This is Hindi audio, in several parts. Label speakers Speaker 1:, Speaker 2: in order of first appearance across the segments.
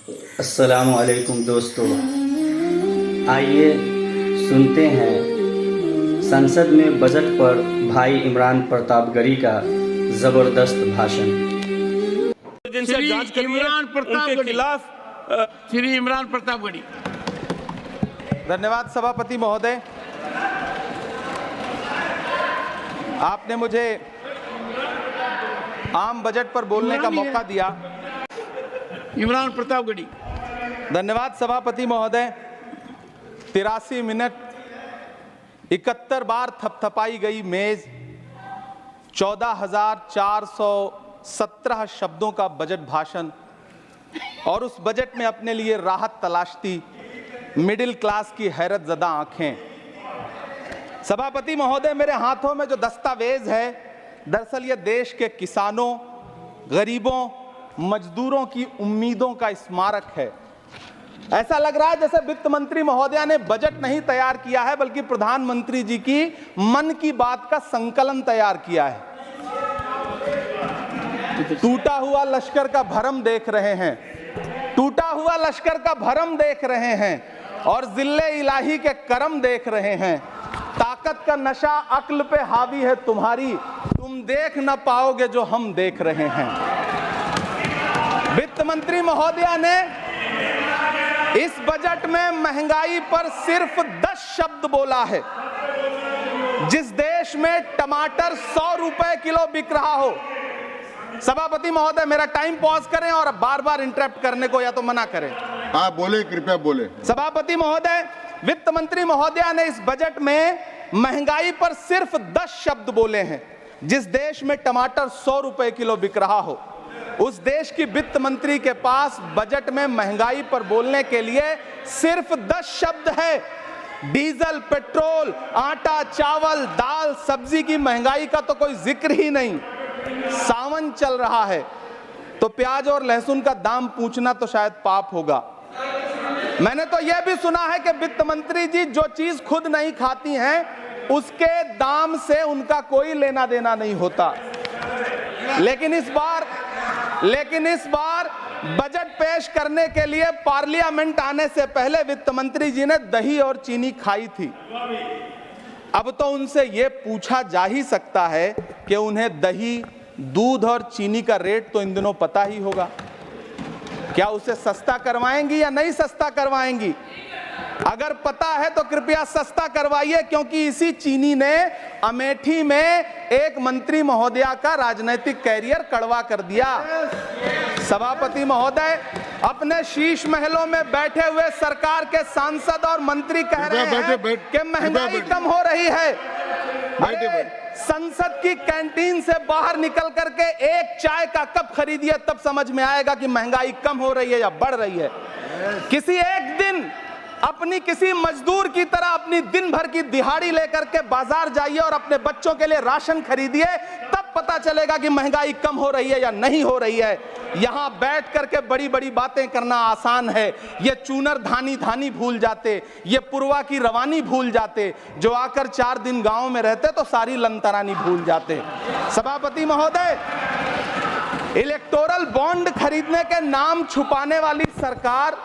Speaker 1: अस्सलामु अलैकुम दोस्तों, आइए सुनते हैं संसद में बजट पर भाई इमरान प्रतापगढ़ी का ज़बरदस्त भाषण।
Speaker 2: श्री इमरान प्रतापगढ़ी।
Speaker 3: धन्यवाद सभापति महोदय, आपने मुझे आम बजट पर बोलने का मौका दिया।
Speaker 2: इमरान प्रतापगढ़ी।
Speaker 3: धन्यवाद सभापति महोदय। 83 मिनट 71 बार थपथपाई गई मेज, 14,417 शब्दों का बजट भाषण और उस बजट में अपने लिए राहत तलाशती मिडिल क्लास की हैरत ज़दा आंखें। सभापति महोदय, मेरे हाथों में जो दस्तावेज है, दरअसल ये देश के किसानों, गरीबों, मजदूरों की उम्मीदों का स्मारक है। ऐसा लग रहा है जैसे वित्त मंत्री महोदया ने बजट नहीं तैयार किया है, बल्कि प्रधानमंत्री जी की मन की बात का संकलन तैयार किया है। टूटा हुआ लश्कर का भरम देख रहे हैं, टूटा हुआ लश्कर का भरम देख रहे हैं और जिल्ले इलाही के करम देख रहे हैं। ताकत का नशा अक्ल पे हावी है तुम्हारी, तुम देख न पाओगे जो हम देख रहे हैं। वित्त मंत्री महोदया ने इस बजट में महंगाई पर सिर्फ 10 शब्द बोला है। जिस देश में टमाटर 100 रुपए किलो बिक रहा हो, सभापति महोदय मेरा टाइम पॉज करें और बार बार इंटरप्ट करने को या तो मना करें।
Speaker 4: हाँ बोले, कृपया बोले।
Speaker 3: सभापति महोदय, वित्त मंत्री महोदया ने इस बजट में महंगाई पर सिर्फ 10 शब्द बोले हैं। जिस देश में टमाटर 100 रुपए किलो बिक रहा हो, उस देश की वित्त मंत्री के पास बजट में महंगाई पर बोलने के लिए सिर्फ 10 शब्द है। डीजल, पेट्रोल, आटा, चावल, दाल, सब्जी की महंगाई का तो कोई जिक्र ही नहीं। सावन चल रहा है तो प्याज और लहसुन का दाम पूछना तो शायद पाप होगा। मैंने तो यह भी सुना है कि वित्त मंत्री जी जो चीज खुद नहीं खाती हैं, उसके दाम से उनका कोई लेना देना नहीं होता। लेकिन इस बार बजट पेश करने के लिए पार्लियामेंट आने से पहले वित्त मंत्री जी ने दही और चीनी खाई थी। अब तो उनसे यह पूछा जा ही सकता है कि उन्हें दही, दूध और चीनी का रेट तो इन दिनों पता ही होगा। क्या उसे सस्ता करवाएंगी या नहीं सस्ता करवाएंगी? अगर पता है तो कृपया सस्ता करवाइए, क्योंकि इसी चीनी ने अमेठी में एक मंत्री महोदया का राजनीतिक कैरियर कड़वा कर दिया। सभापति महोदय, अपने शीश महलों में बैठे हुए सरकार के सांसद और मंत्री कह रहे हैं कि महंगाई कम हो रही है। संसद की कैंटीन से बाहर निकल करके एक चाय का कप खरीदिए, तब समझ में आएगा कि महंगाई कम हो रही है या बढ़ रही है। किसी एक दिन अपनी किसी मजदूर की तरह अपनी दिन भर की दिहाड़ी लेकर के बाजार जाइए और अपने बच्चों के लिए राशन खरीदिए, तब पता चलेगा कि महंगाई कम हो रही है या नहीं हो रही है। यहां बैठ करके बड़ी बड़ी बातें करना आसान है। ये चूनर धानी धानी भूल जाते, ये पुरवा की रवानी भूल जाते, जो आकर 4 दिन गांव में रहते तो सारी लंतरानी भूल जाते। सभापति महोदय, इलेक्टोरल बॉन्ड खरीदने के नाम छुपाने वाली सरकार,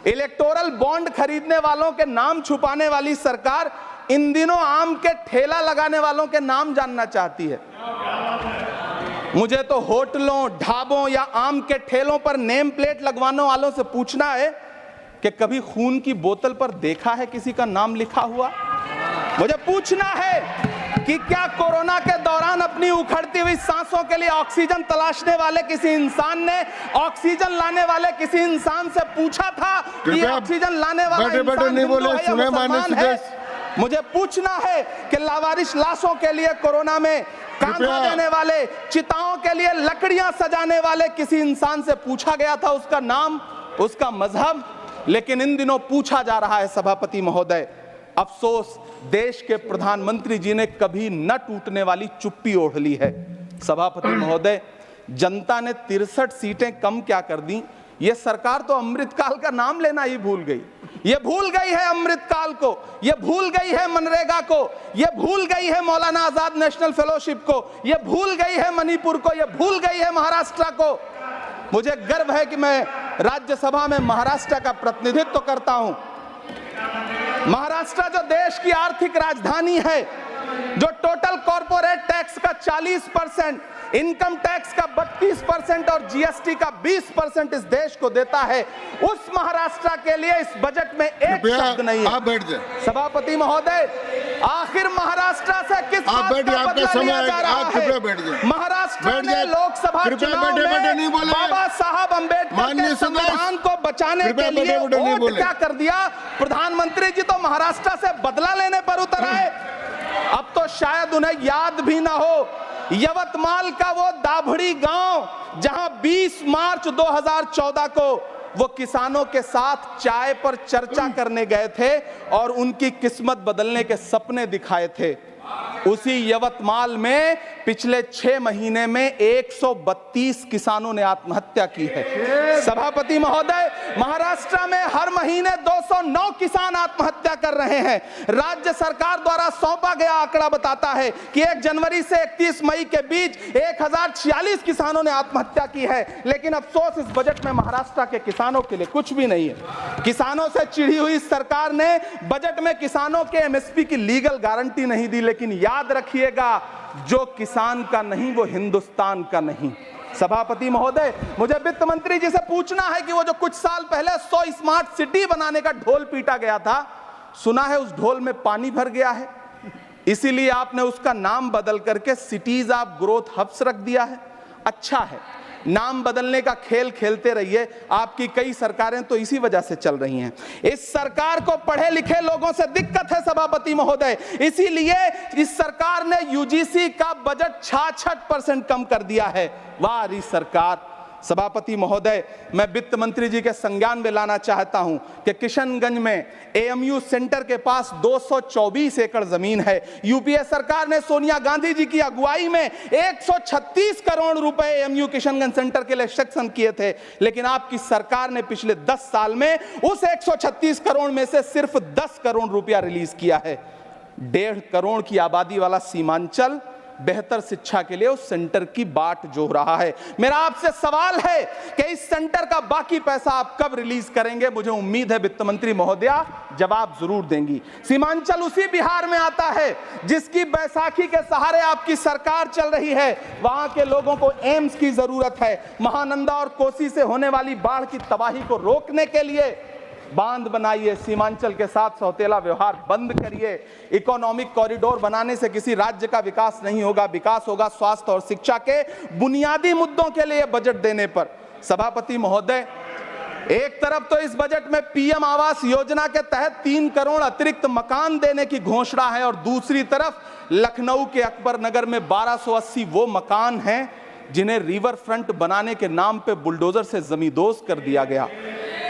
Speaker 3: इलेक्टोरल बॉन्ड खरीदने वालों के नाम छुपाने वाली सरकार इन दिनों आम के ठेला लगाने वालों के नाम जानना चाहती है। मुझे तो होटलों, ढाबों या आम के ठेलों पर नेम प्लेट लगवाने वालों से पूछना है कि कभी खून की बोतल पर देखा है किसी का नाम लिखा हुआ? मुझे पूछना है कि क्या कोरोना के दौरान अपनी उखड़ती हुई सांसों के लिए ऑक्सीजन तलाशने वाले किसी इंसान ने ऑक्सीजन लाने वाले किसी इंसान से पूछा था कि ऑक्सीजन लाने वाला इंसान हिंदू है या मुसलमान है? मुझे पूछना है कि लावारिश लाशों के लिए कोरोना में कांधा देने वाले, चिताओं के लिए लकड़ियां सजाने वाले किसी इंसान से पूछा गया था उसका नाम, उसका मजहब? लेकिन इन दिनों पूछा जा रहा है। सभापति महोदय, अफसोस देश के प्रधानमंत्री जी ने कभी न टूटने वाली चुप्पी ओढ़ ली है। सभापति महोदय, जनता ने 63 सीटें कम क्या कर दी, ये सरकार तो अमृतकाल का नाम लेना ही भूल गई। ये भूल गई है अमृतकाल को, ये भूल गई है मनरेगा को, ये भूल गई है मौलाना आजाद नेशनल फेलोशिप को, ये भूल गई है मणिपुर को, ये भूल गई है महाराष्ट्र को। मुझे गर्व है कि मैं राज्यसभा में महाराष्ट्र का प्रतिनिधित्व करता हूं। महाराष्ट्र जो देश की आर्थिक राजधानी है, जो टोटल कॉर्पोरेट टैक्स का 40%, इनकम टैक्स का 32% और जीएसटी का 20% इस देश को देता है, उस महाराष्ट्र के लिए इस बजट में एक शब्द नहीं है।
Speaker 4: आप बैठ जाए।
Speaker 3: सभापति महोदय, आखिर महाराष्ट्र से किस बात का बदला लिया जा रहा है? महाराष्ट्र ने लोकसभा चुनाव में बाबा साहब अम्बेडकर के संविधान को बचाने के लिए वोट क्या कर दिया? प्रधानमंत्री जी तो महाराष्ट्र से बदला लेने पर उतर आए। अब तो शायद उन्हें याद भी ना हो यवतमाल का वो दाभड़ी गांव जहां 20 मार्च 2014 को वो किसानों के साथ चाय पर चर्चा करने गए थे और उनकी किस्मत बदलने के सपने दिखाए थे। उसी यवतमाल में पिछले 6 महीने में 132 किसानों ने आत्महत्या की है। सभापति महोदय, महाराष्ट्र में हर महीने 209 किसान आत्महत्या कर रहे हैं। राज्य सरकार द्वारा सौंपा गया आंकड़ा बताता है कि 1 जनवरी से 31 मई के बीच 1046 किसानों ने आत्महत्या की है। लेकिन अफसोस, इस बजट में महाराष्ट्र के किसानों के लिए कुछ भी नहीं है। किसानों से चिढ़ी हुई सरकार ने बजट में किसानों के एमएसपी की लीगल गारंटी नहीं दी। लेकिन याद रखिएगा, जो किसान का नहीं वो हिंदुस्तान का नहीं। सभापति महोदय, मुझे वित्त मंत्री जी से पूछना है कि वो जो कुछ साल पहले 100 स्मार्ट सिटी बनाने का ढोल पीटा गया था, सुना है उस ढोल में पानी भर गया है, इसीलिए आपने उसका नाम बदल करके सिटीज ऑफ ग्रोथ हब्स रख दिया है। अच्छा है, नाम बदलने का खेल खेलते रहिए। आपकी कई सरकारें तो इसी वजह से चल रही हैं। इस सरकार को पढ़े लिखे लोगों से दिक्कत है सभापति महोदय, इसीलिए इस सरकार ने यूजीसी का बजट 66% कम कर दिया है। वाह री सरकार। सभापति महोदय, मैं वित्त मंत्री जी के संज्ञान में लाना चाहता हूं कि किशनगंज में एएमयू सेंटर के पास 224 एकड़ जमीन है। यूपीए सरकार ने सोनिया गांधी जी की अगुवाई में 136 करोड़ रुपए एएमयू किशनगंज सेंटर के लिए सेक्शन किए थे। लेकिन आपकी सरकार ने पिछले 10 साल में उस 136 करोड़ में से सिर्फ 10 करोड़ रुपया रिलीज किया है। 1.5 करोड़ की आबादी वाला सीमांचल बेहतर शिक्षा के लिए उस सेंटर की बाट जोह रहा है। मेरा आपसे सवाल है कि इस सेंटर का बाकी पैसा आप कब रिलीज करेंगे? मुझे उम्मीद है वित्त मंत्री महोदया जवाब जरूर देंगी। सीमांचल उसी बिहार में आता है जिसकी बैसाखी के सहारे आपकी सरकार चल रही है। वहां के लोगों को एम्स की जरूरत है। महानंदा और कोसी से होने वाली बाढ़ की तबाही को रोकने के लिए बांध बनाइए, सीमांचल के साथ सौतेला व्यवहार बंद करिए। इकोनॉमिक कॉरिडोर बनाने से किसी राज्य का विकास नहीं होगा, विकास होगा स्वास्थ्य और शिक्षा के बुनियादी मुद्दों के लिए बजट देने पर। सभापति महोदय, एक तरफ तो इस बजट में पीएम आवास योजना के तहत 3 करोड़ अतिरिक्त मकान देने की घोषणा है और दूसरी तरफ लखनऊ के अकबर नगर में 1280 वो मकान हैं जिन्हें रिवर फ्रंट बनाने के नाम पे बुलडोजर से जमींदोज कर दिया गया।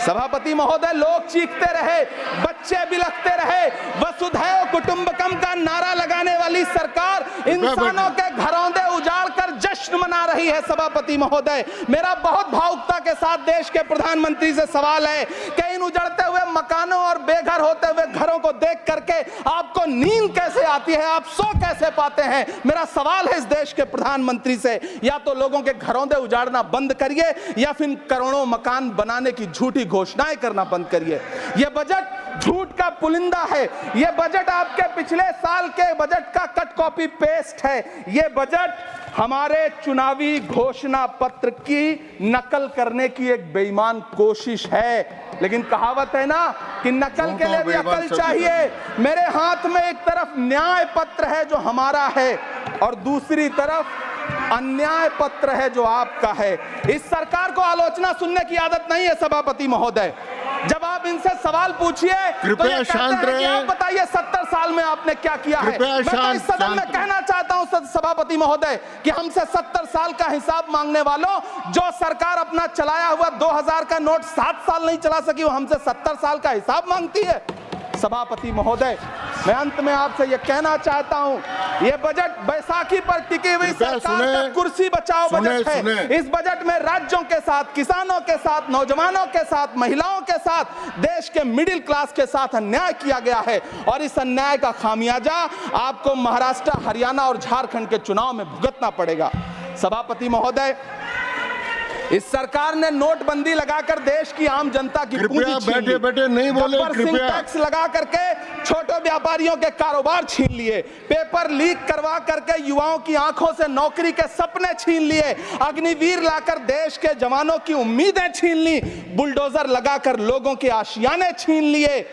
Speaker 3: सभापति महोदय, लोग चीखते रहे, बच्चे बिलखते रहे, वसुधैव कुटुंबकम का नारा लगाने वाली सरकार इंसानों के घरौंदे उजाड़ कर जश्न मना रही है। सभापति महोदय, मेरा बहुत भावुकता के साथ देश के प्रधानमंत्री से सवाल है कि इन उजड़ते हुए मकानों और बेघर होते हुए घरों को देख करके आपको नींद कैसे आती है, आप सो कैसे पाते हैं? मेरा सवाल है इस देश के प्रधानमंत्री से, या तो लोगों के घरौंदे उजाड़ना बंद करिए या फिर करोड़ों मकान बनाने की झूठी घोषणाएं करना बंद करिए। यह बजट झूठ का पुलिंदा है। यह बजट आपके पिछले साल के बजट का कट कॉपी पेस्ट है। यह बजट हमारे चुनावी घोषणा पत्र की नकल करने की एक बेईमान कोशिश है। लेकिन कहावत है ना कि नकल के लिए भी अकल चाहिए। मेरे हाथ में एक तरफ न्याय पत्र है जो हमारा है और दूसरी तरफ अन्याय पत्र है जो आपका है। इस सरकार को आलोचना सुनने की आदत नहीं है सभापति महोदय। जब आप इनसे सवाल पूछिए तो ये कहते हैं कि आप बताइए 70 साल में आपने क्या किया है। मैं तो इस सदन में कहना चाहता हूं सभापति महोदय कि हमसे 70 साल का हिसाब मांगने वालों, जो सरकार अपना चलाया हुआ 2000 का नोट 7 साल नहीं चला सकी, वो हमसे 70 साल का हिसाब मांगती है। सभापति महोदय, मैं अंत में आपसे यह कहना चाहता हूं, यह बजट बैसाखी पर टिकी हुई सरकार का कुर्सी बचाओ बजट है। इस बजट में राज्यों के साथ, किसानों के साथ, नौजवानों के साथ, महिलाओं के साथ, देश के मिडिल क्लास के साथ अन्याय किया गया है और इस अन्याय का खामियाजा आपको महाराष्ट्र, हरियाणा और झारखंड के चुनाव में भुगतना पड़ेगा। सभापति महोदय, इस सरकार ने नोटबंदी लगाकर देश की आम जनता की पूंजी
Speaker 4: कृपया
Speaker 3: छीन ली।
Speaker 4: बैठे बैठे नहीं बोले,
Speaker 3: गब्बर सिंह
Speaker 4: कृपया।
Speaker 3: टैक्स लगा करके छोटे व्यापारियों के कारोबार छीन लिए, पेपर लीक करवा करके युवाओं की आंखों से नौकरी के सपने छीन लिए, अग्निवीर लाकर देश के जवानों की उम्मीदें छीन ली, बुलडोजर लगाकर लोगों के आशियाने छीन लिए,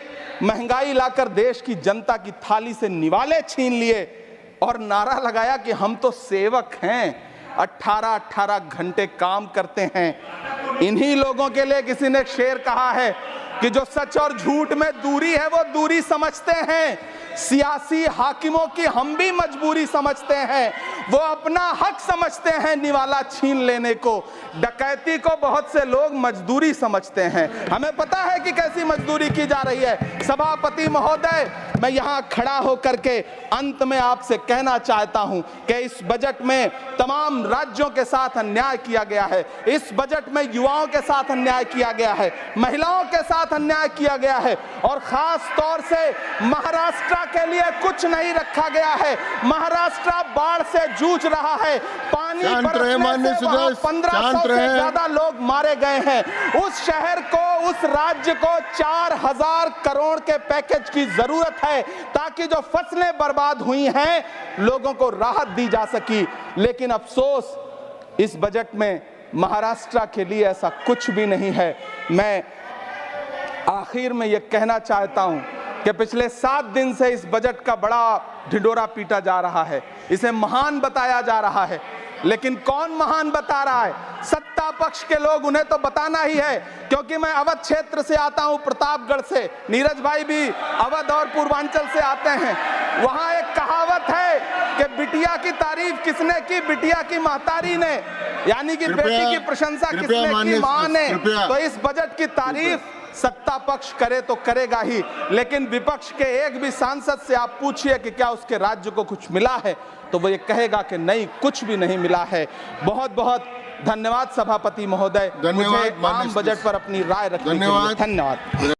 Speaker 3: महंगाई लाकर देश की जनता की थाली से निवाले छीन लिए और नारा लगाया कि हम तो सेवक हैं, 18-18 घंटे काम करते हैं। इन्हीं लोगों के लिए किसी ने शेर कहा है कि जो सच और झूठ में दूरी है वो दूरी समझते हैं, सियासी हाकिमों की हम भी मजबूरी समझते हैं, वो अपना हक समझते हैं निवाला छीन लेने को, डकैती को बहुत से लोग मजदूरी समझते हैं। हमें पता है कि कैसी मजदूरी की जा रही है। सभापति महोदय, मैं यहाँ खड़ा होकर के अंत में आपसे कहना चाहता हूँ कि इस बजट में तमाम राज्यों के साथ अन्याय किया गया है, इस बजट में युवाओं के साथ अन्याय किया गया है, महिलाओं के साथ अन्याय किया गया है और खास तौर से महाराष्ट्र के लिए कुछ नहीं रखा गया है। महाराष्ट्र बाढ़ से जूझ रहा है, पानी बरसने से वहां 1500 से ज्यादा लोग मारे गए हैं। उस शहर को, उस राज्य को 4000 करोड़ के पैकेज की जरूरत है ताकि जो फसलें बर्बाद हुई हैं लोगों को राहत दी जा सकी। लेकिन अफसोस इस बजट में महाराष्ट्र के लिए ऐसा कुछ भी नहीं है। मैं आखिर में यह कहना चाहता हूं कि पिछले 7 दिन से इस बजट का बड़ा ढिंढोरा पीटा जा रहा है, इसे महान बताया जा रहा है, लेकिन कौन महान बता रहा है? सत्ता पक्ष के लोग, उन्हें तो बताना ही है, क्योंकि मैं अवध क्षेत्र से आता हूं, प्रतापगढ़ से, नीरज भाई भी अवध और पूर्वांचल से आते हैं। वहां एक कहावत है कि बिटिया की तारीफ किसने की? बिटिया की महतारी ने, यानी कि बेटी की प्रशंसा किसने की? मां ने। तो इस बजट की तारीफ सत्ता पक्ष करे तो करेगा ही, लेकिन विपक्ष के एक भी सांसद से आप पूछिए कि क्या उसके राज्य को कुछ मिला है, तो वो ये कहेगा कि नहीं, कुछ भी नहीं मिला है। बहुत बहुत धन्यवाद सभापति महोदय, मुझे आम बजट पर अपनी राय रखने के लिए। धन्यवाद।